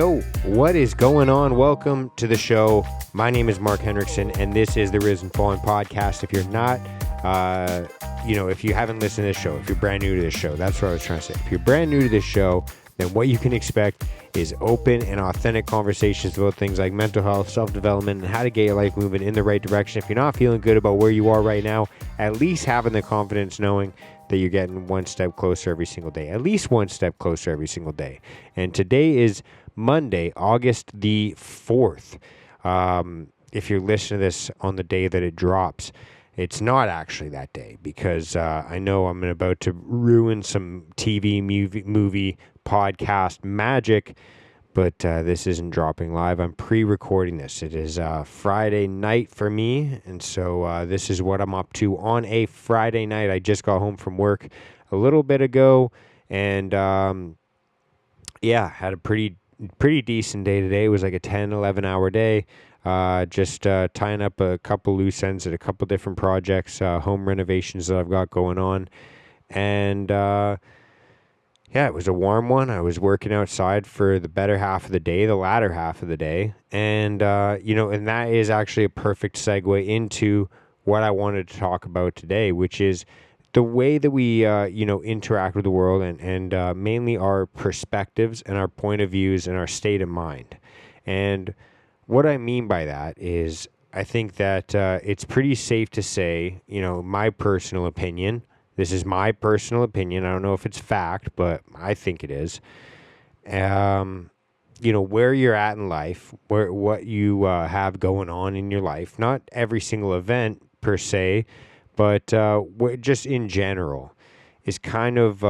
Yo, what is going on? Welcome to the show. My name is Mark Henriksen, and this is the Risen Fallen podcast. If you're not, if you haven't listened to this show, if you're brand new to this show, that's what I was trying to say. If you're brand new to this show, then what you can expect is open and authentic conversations about things like mental health, self-development, and how to get your life moving in the right direction. If you're not feeling good about where you are right now, at least having the confidence knowing that you're getting one step closer every single day, at least one step closer every single day. And today is Monday, August the 4th. If you're listening to this on the day that it drops, it's not actually that day because I know I'm about to ruin some TV, movie, podcast magic, but this isn't dropping live. I'm pre-recording this. It is Friday night for me, and so this is what I'm up to on a Friday night. I just got home from work a little bit ago, and had a pretty decent day today. It was like a 10, 11 hour day. Just tying up a couple loose ends at a couple different projects, home renovations that I've got going on. And it was a warm one. I was working outside for the better half of the day, the latter half of the day. And, and that is actually a perfect segue into what I wanted to talk about today, which is the way that we, interact with the world and mainly our perspectives and our point of views and our state of mind. And what I mean by that is I think that it's pretty safe to say, my personal opinion, this is my personal opinion. I don't know if it's fact, but I think it is. Where you're at in life, what you have going on in your life, not every single event per se, but just in general is kind of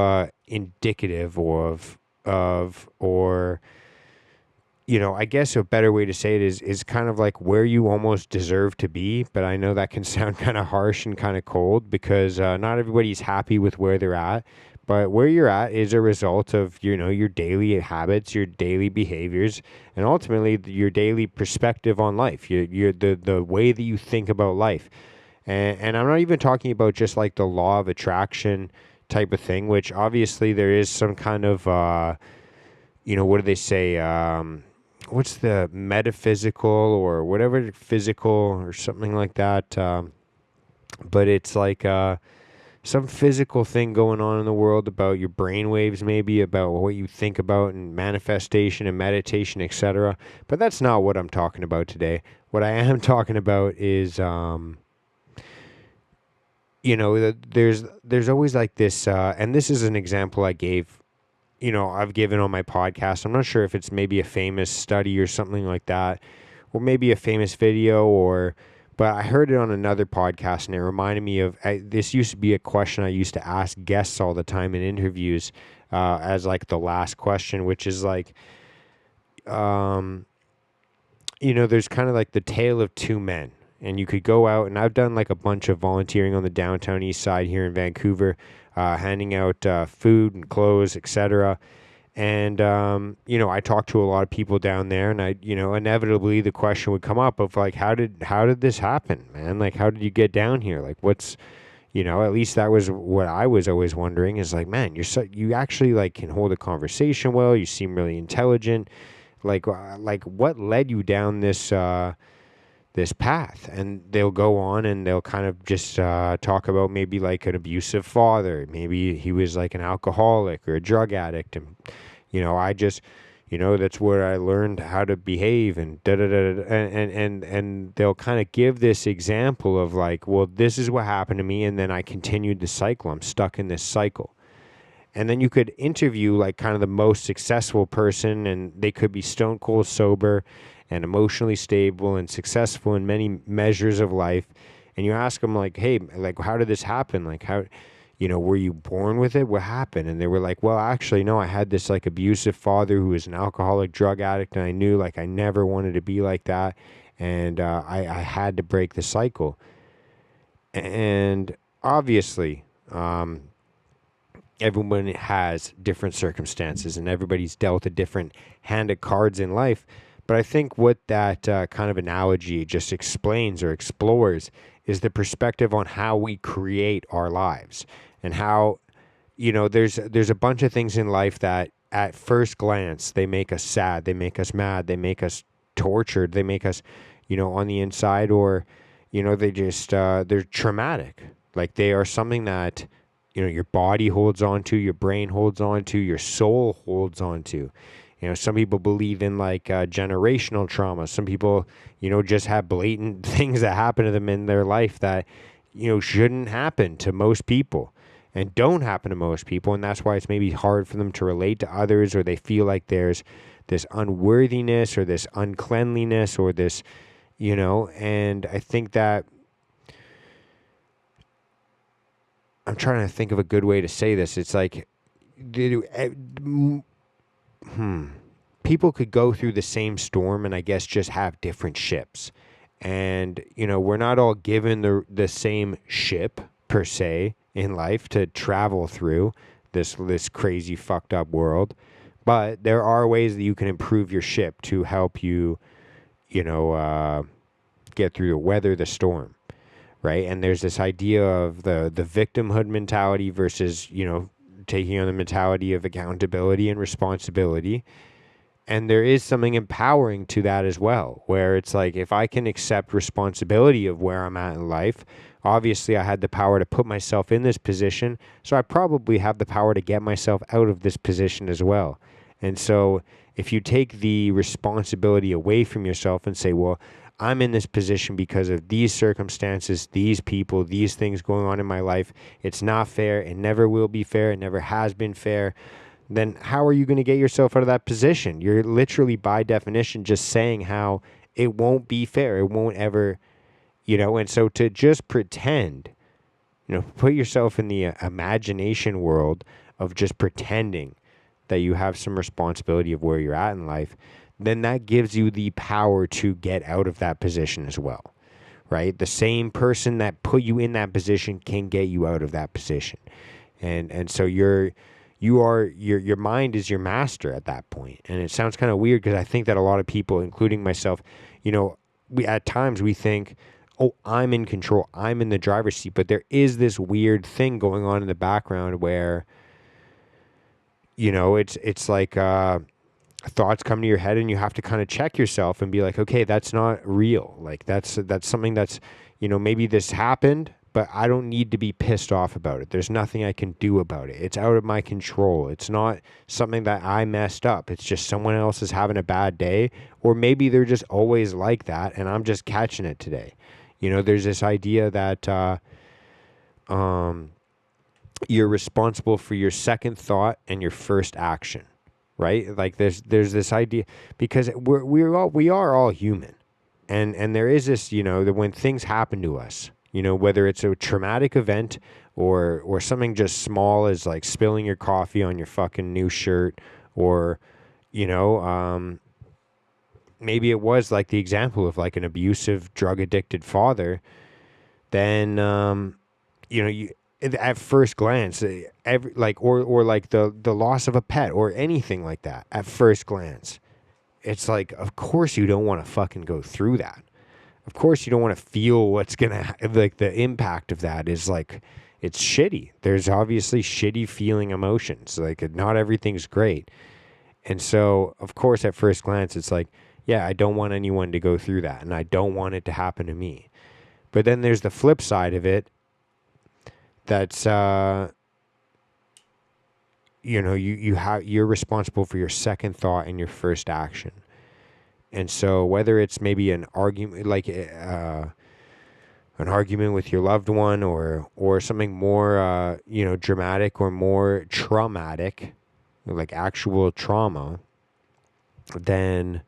indicative I guess a better way to say it is kind of like where you almost deserve to be. But I know that can sound kind of harsh and kind of cold because not everybody's happy with where they're at. But where you're at is a result of, your daily habits, your daily behaviors, and ultimately your daily perspective on life, the way that you think about life. And I'm not even talking about just like the law of attraction type of thing, which obviously there is some kind of, what do they say? What's the metaphysical or whatever, physical or something like that. But it's like some physical thing going on in the world about your brain waves, maybe about what you think about and manifestation and meditation, etc. But that's not what I'm talking about today. What I am talking about is, there's always like this, and this is an example I've given on my podcast. I'm not sure if it's maybe a famous study or something like that, or maybe a famous video, but I heard it on another podcast and it reminded me of, this used to be a question I used to ask guests all the time in interviews, as like the last question, which is like, there's kind of like the tale of two men. And you could go out, and I've done like a bunch of volunteering on the downtown east side here in Vancouver, handing out food and clothes, etc. And, I talked to a lot of people down there, and inevitably the question would come up of like, how did this happen, man? Like, how did you get down here? Like, what's, at least that was what I was always wondering is like, man, you actually like can hold a conversation well. You seem really intelligent. Like what led you down this path? And they'll go on and they'll kind of just talk about maybe like an abusive father, maybe he was like an alcoholic or a drug addict, and I just that's where I learned how to behave, and and they'll kind of give this example of like, well, this is what happened to me, and then I continued the cycle. I'm stuck in this cycle. And then you could interview like kind of the most successful person, and they could be stone cold sober and emotionally stable and successful in many measures of life. And you ask them like, hey, like, how did this happen? Like, how, were you born with it? What happened? And they were like, well, actually, no, I had this like abusive father who was an alcoholic drug addict. And I knew like I never wanted to be like that. And I had to break the cycle. And obviously, everyone has different circumstances and everybody's dealt a different hand of cards in life. But I think what that kind of analogy just explains or explores is the perspective on how we create our lives, and how, there's a bunch of things in life that at first glance, they make us sad, they make us mad, they make us tortured, they make us, on the inside, or, they just, they're traumatic. Like they are something that, your body holds on to, your brain holds on to, your soul holds on to. Some people believe in like generational trauma. Some people, just have blatant things that happen to them in their life that, shouldn't happen to most people and don't happen to most people. And that's why it's maybe hard for them to relate to others, or they feel like there's this unworthiness or this uncleanliness or this, and I think that I'm trying to think of a good way to say this. It's like, people could go through the same storm and I guess just have different ships. And, we're not all given the same ship per se in life to travel through this crazy fucked up world. But there are ways that you can improve your ship to help you, get through weather the storm. Right. And there's this idea of the victimhood mentality versus, taking on the mentality of accountability and responsibility. And there is something empowering to that as well, where it's like, if I can accept responsibility of where I'm at in life, obviously I had the power to put myself in this position. So I probably have the power to get myself out of this position as well. And so if you take the responsibility away from yourself and say, well, I'm in this position because of these circumstances, these people, these things going on in my life. It's not fair. It never will be fair. It never has been fair. Then how are you going to get yourself out of that position? You're literally, by definition, just saying how it won't be fair. It won't ever, and so to just pretend, put yourself in the imagination world of just pretending that you have some responsibility of where you're at in life, then that gives you the power to get out of that position as well, right? The same person that put you in that position can get you out of that position. And so your mind is your master at that point. And it sounds kind of weird because I think that a lot of people, including myself, at times we think, oh, I'm in control, I'm in the driver's seat, but there is this weird thing going on in the background where, it's like, thoughts come to your head and you have to kind of check yourself and be like, okay, that's not real. Like that's something that's, maybe this happened, but I don't need to be pissed off about it. There's nothing I can do about it. It's out of my control. It's not something that I messed up. It's just someone else is having a bad day, or maybe they're just always like that and I'm just catching it today. There's this idea that, you're responsible for your second thought and your first action. Right? Like there's this idea, because we are all human, and there is this, that when things happen to us, whether it's a traumatic event or something just small as like spilling your coffee on your fucking new shirt, or maybe it was like the example of like an abusive, drug addicted father, then you at first glance, or like the loss of a pet or anything like that, at first glance, it's like, of course you don't want to fucking go through that. Of course you don't want to feel what's gonna like the impact of that is like, it's shitty. There's obviously shitty feeling emotions. Like not everything's great. And so of course at first glance it's like, yeah, I don't want anyone to go through that and I don't want it to happen to me. But then there's the flip side of it. That's you're responsible for your second thought and your first action. And so whether it's maybe an argument, like an argument with your loved one, or something more dramatic or more traumatic, like actual trauma, then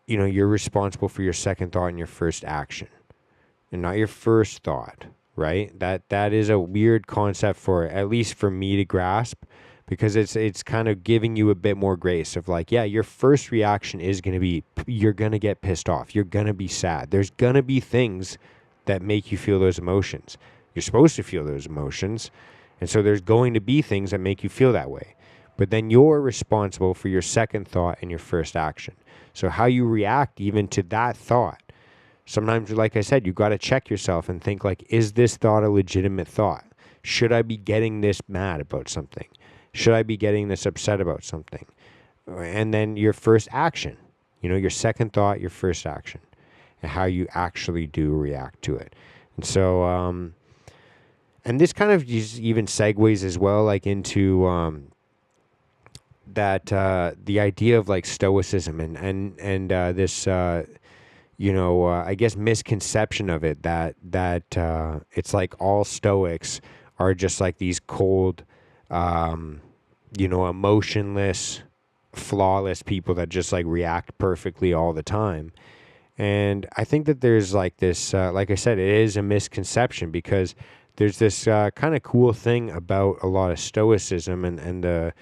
you're responsible for your second thought and your first action, and not your first thought. Right? That is a weird concept for, at least for me, to grasp, because it's kind of giving you a bit more grace of like, yeah, your first reaction is going to be, you're going to get pissed off. You're going to be sad. There's going to be things that make you feel those emotions. You're supposed to feel those emotions. And so there's going to be things that make you feel that way. But then you're responsible for your second thought and your first action. So how you react even to that thought. Sometimes, like I said, you got to check yourself and think like, is this thought a legitimate thought? Should I be getting this mad about something? Should I be getting this upset about something? And then your first action, your second thought, your first action, and how you actually do react to it. And so, and this kind of even segues as well, like into that the idea of like Stoicism and this I guess misconception of it that it's like all Stoics are just like these cold, emotionless, flawless people that just like react perfectly all the time. And I think that there's like this, like I said, it is a misconception, because there's this kind of cool thing about a lot of Stoicism and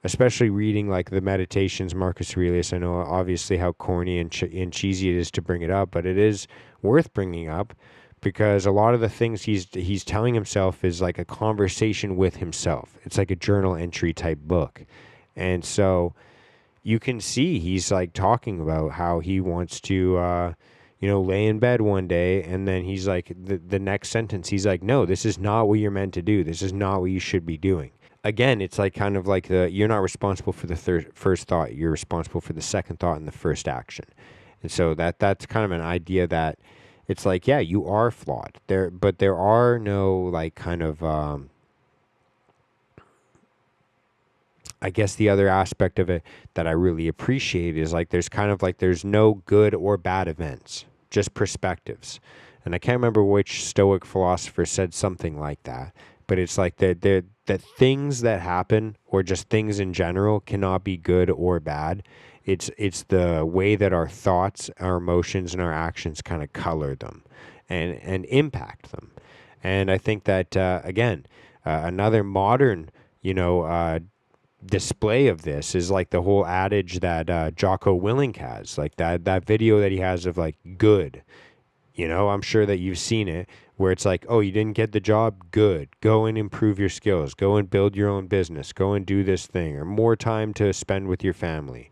especially reading like the Meditations, Marcus Aurelius. I know obviously how corny and cheesy it is to bring it up, but it is worth bringing up, because a lot of the things he's telling himself is like a conversation with himself. It's like a journal entry type book. And so you can see he's like talking about how he wants to lay in bed one day, and then he's like the next sentence he's like, no, this is not what you're meant to do. This is not what you should be doing. Again, it's like kind of like you're not responsible for the first thought. You're responsible for the second thought and the first action. And so that's kind of an idea that it's like, yeah, you are flawed there, but there are no like kind of, I guess the other aspect of it that I really appreciate is like, there's no good or bad events, just perspectives. And I can't remember which Stoic philosopher said something like that, but it's like that things that happen, or just things in general, cannot be good or bad. It's the way that our thoughts, our emotions, and our actions kind of color them and impact them. And I think that again, another modern, display of this is like the whole adage that Jocko Willink has, like that video that he has of like good. I'm sure that you've seen it, where it's like, oh, you didn't get the job? Good. Go and improve your skills. Go and build your own business. Go and do this thing, or more time to spend with your family.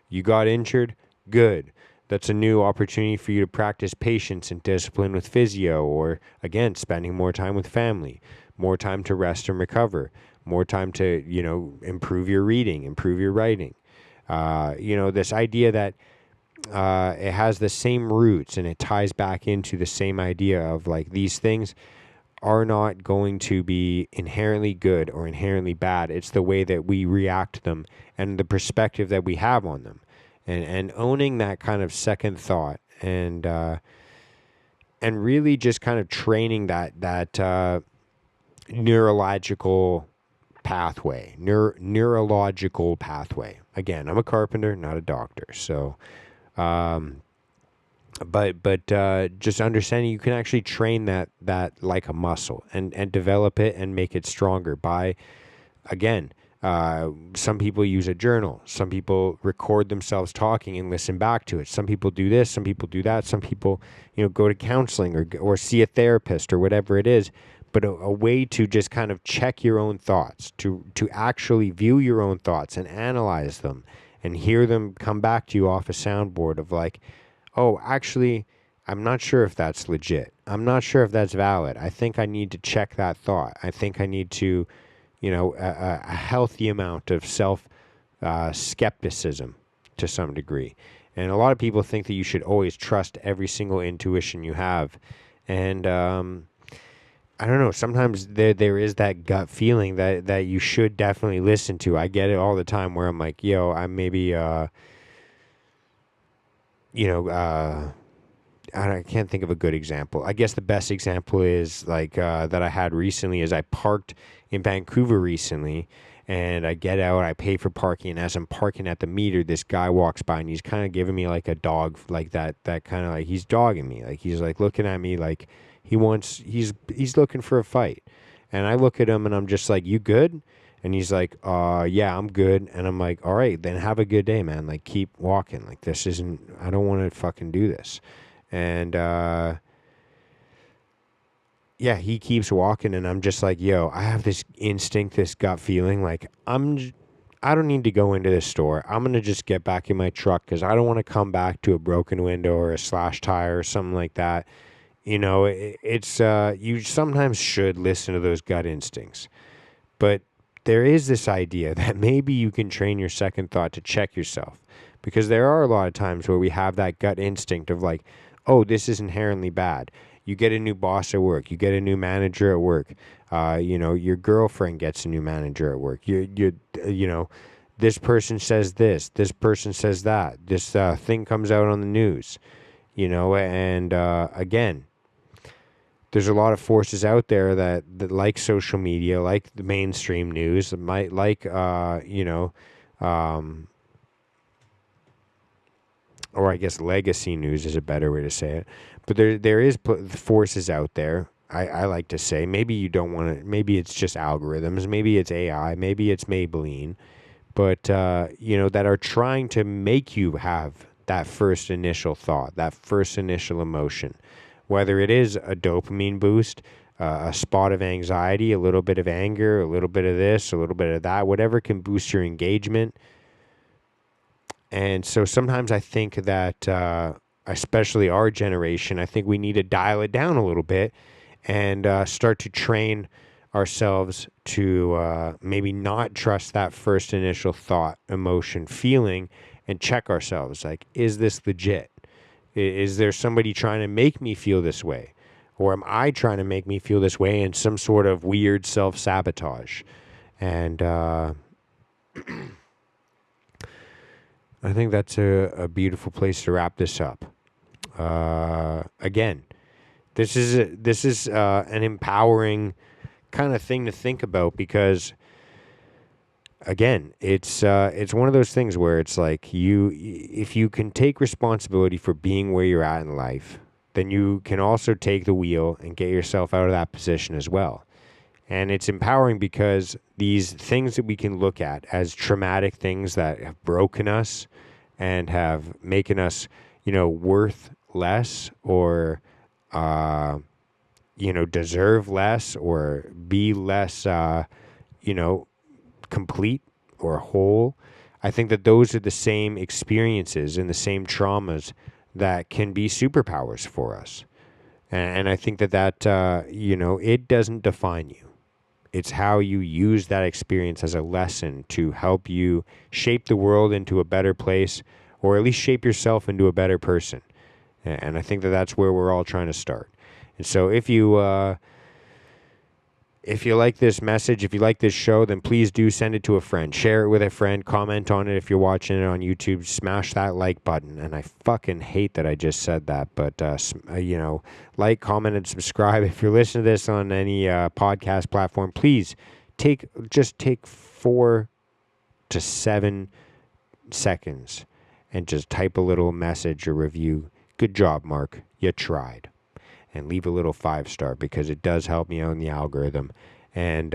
You got injured? Good. That's a new opportunity for you to practice patience and discipline with physio, or again, spending more time with family, more time to rest and recover, more time to, improve your reading, improve your writing. This idea that it has the same roots, and it ties back into the same idea of like, these things are not going to be inherently good or inherently bad. It's the way that we react to them and the perspective that we have on them, and owning that kind of second thought, and really just kind of training that neurological pathway. Again, I'm a carpenter, not a doctor, so. But just understanding you can actually train that like a muscle, and develop it and make it stronger by, again, some people use a journal. Some people record themselves talking and listen back to it. Some people do this. Some people do that. Some people, go to counseling or see a therapist or whatever it is. But a way to just kind of check your own thoughts, to actually view your own thoughts and analyze them, and hear them come back to you off a soundboard of like, oh, actually, I'm not sure if that's legit. I'm not sure if that's valid. I think I need to check that thought. I think I need to, a healthy amount of skepticism to some degree. And a lot of people think that you should always trust every single intuition you have. And I don't know, sometimes there is that gut feeling that you should definitely listen to. I get it all the time where I'm like, yo, I maybe, I can't think of a good example. I guess the best example is like that I had recently is I parked in Vancouver recently, and I get out, I pay for parking, and as I'm parking at the meter, this guy walks by, and he's kind of giving me like a dog, like that kind of like, he's dogging me. Like, he's like looking at me like he's looking for a fight. And I look at him and I'm just like, you good? And he's like, yeah, I'm good. And I'm like, all right, then have a good day, man. Like, keep walking. Like, I don't want to fucking do this. And, yeah, he keeps walking, and I'm just like, yo, I have this instinct, this gut feeling, like, I don't need to go into this store. I'm going to just get back in my truck, because I don't want to come back to a broken window or a slashed tire or something like that. It's, you sometimes should listen to those gut instincts. But there is this idea that maybe you can train your second thought to check yourself, because there are a lot of times where we have that gut instinct of like, oh, this is inherently bad. You get a new boss at work, you get a new manager at work, your girlfriend gets a new manager at work, this person says this person says that, this thing comes out on the news, and again, there's a lot of forces out there that like social media, like the mainstream news, that might like, or I guess legacy news is a better way to say it. But there is forces out there, I like to say. Maybe you don't want to, maybe it's just algorithms, maybe it's AI, maybe it's Maybelline, but, that are trying to make you have that first initial thought, that first initial emotion. Whether it is a dopamine boost, a spot of anxiety, a little bit of anger, a little bit of this, a little bit of that, whatever can boost your engagement. And so sometimes I think that, especially our generation, I think we need to dial it down a little bit and start to train ourselves to maybe not trust that first initial thought, emotion, feeling, and check ourselves. Like, is this legit? Is there somebody trying to make me feel this way? Or am I trying to make me feel this way in some sort of weird self-sabotage? And I think that's a beautiful place to wrap this up. Again, this is an empowering kind of thing to think about, because again, it's one of those things where it's like if you can take responsibility for being where you're at in life, then you can also take the wheel and get yourself out of that position as well. And it's empowering because these things that we can look at as traumatic things that have broken us and have making us, worth less, or, deserve less, or be less, complete or whole. I think that those are the same experiences and the same traumas that can be superpowers for us. And I think that it doesn't define you. It's how you use that experience as a lesson to help you shape the world into a better place, or at least shape yourself into a better person. And I think that that's where we're all trying to start. And so if you like this message, if you like this show, then please do send it to a friend. Share it with a friend. Comment on it if you're watching it on YouTube. Smash that like button. And I fucking hate that I just said that. But, like, comment, and subscribe. If you're listening to this on any podcast platform, please take 4 to 7 seconds and just type a little message or review. Good job, Mark. You tried. And leave a little 5-star, because it does help me out in the algorithm. And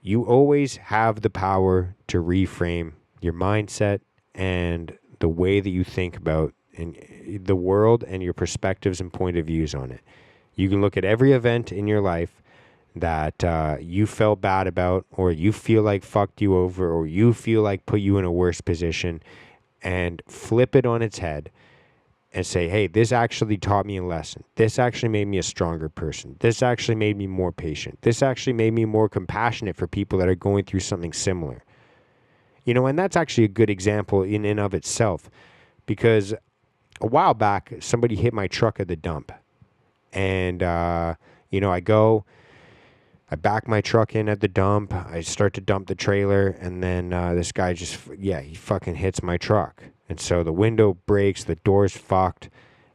you always have the power to reframe your mindset and the way that you think about the world and your perspectives and point of views on it. You can look at every event in your life that you felt bad about, or you feel like fucked you over, or you feel like put you in a worse position, and flip it on its head and say, hey, this actually taught me a lesson. This actually made me a stronger person. This actually made me more patient. This actually made me more compassionate for people that are going through something similar. And that's actually a good example in and of itself, because a while back, somebody hit my truck at the dump. And, I back my truck in at the dump. I start to dump the trailer, and then this guy he fucking hits my truck. And so the window breaks, the door's fucked,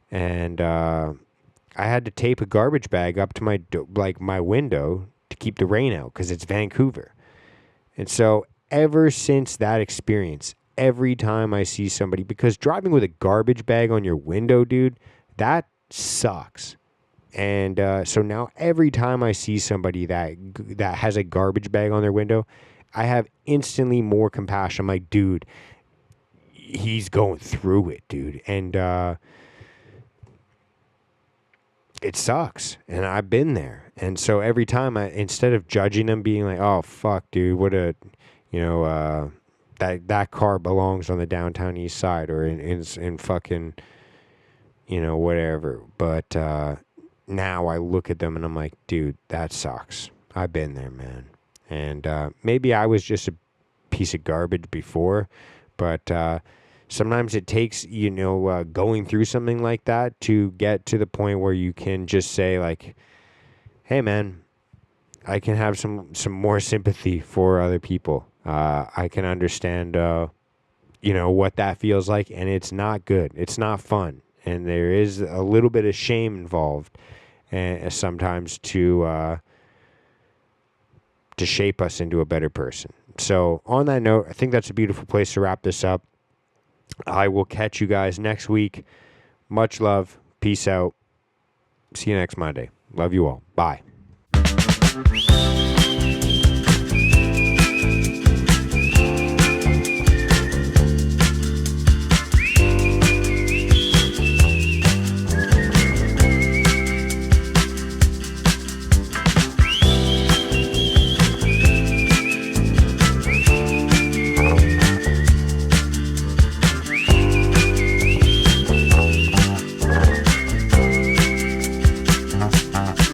and I had to tape a garbage bag up to my window to keep the rain out, because it's Vancouver. And so ever since that experience, every time I see somebody, because driving with a garbage bag on your window, dude, that sucks. And so now every time I see somebody that has a garbage bag on their window, I have instantly more compassion. I'm like, dude, he's going through it, dude. And it sucks. And I've been there. And so every time instead of judging them, being like, oh, fuck, dude, what a, that car belongs on the downtown east side, or in fucking, whatever. But now I look at them and I'm like, dude, that sucks. I've been there, man. And maybe I was just a piece of garbage before, but sometimes it takes, going through something like that to get to the point where you can just say, like, hey, man, I can have some more sympathy for other people. I can understand, what that feels like, and it's not good. It's not fun, and there is a little bit of shame involved, and sometimes to shape us into a better person. So, on that note, I think that's a beautiful place to wrap this up. I will catch you guys next week. Much love. Peace out. See you next Monday. Love you all. Bye.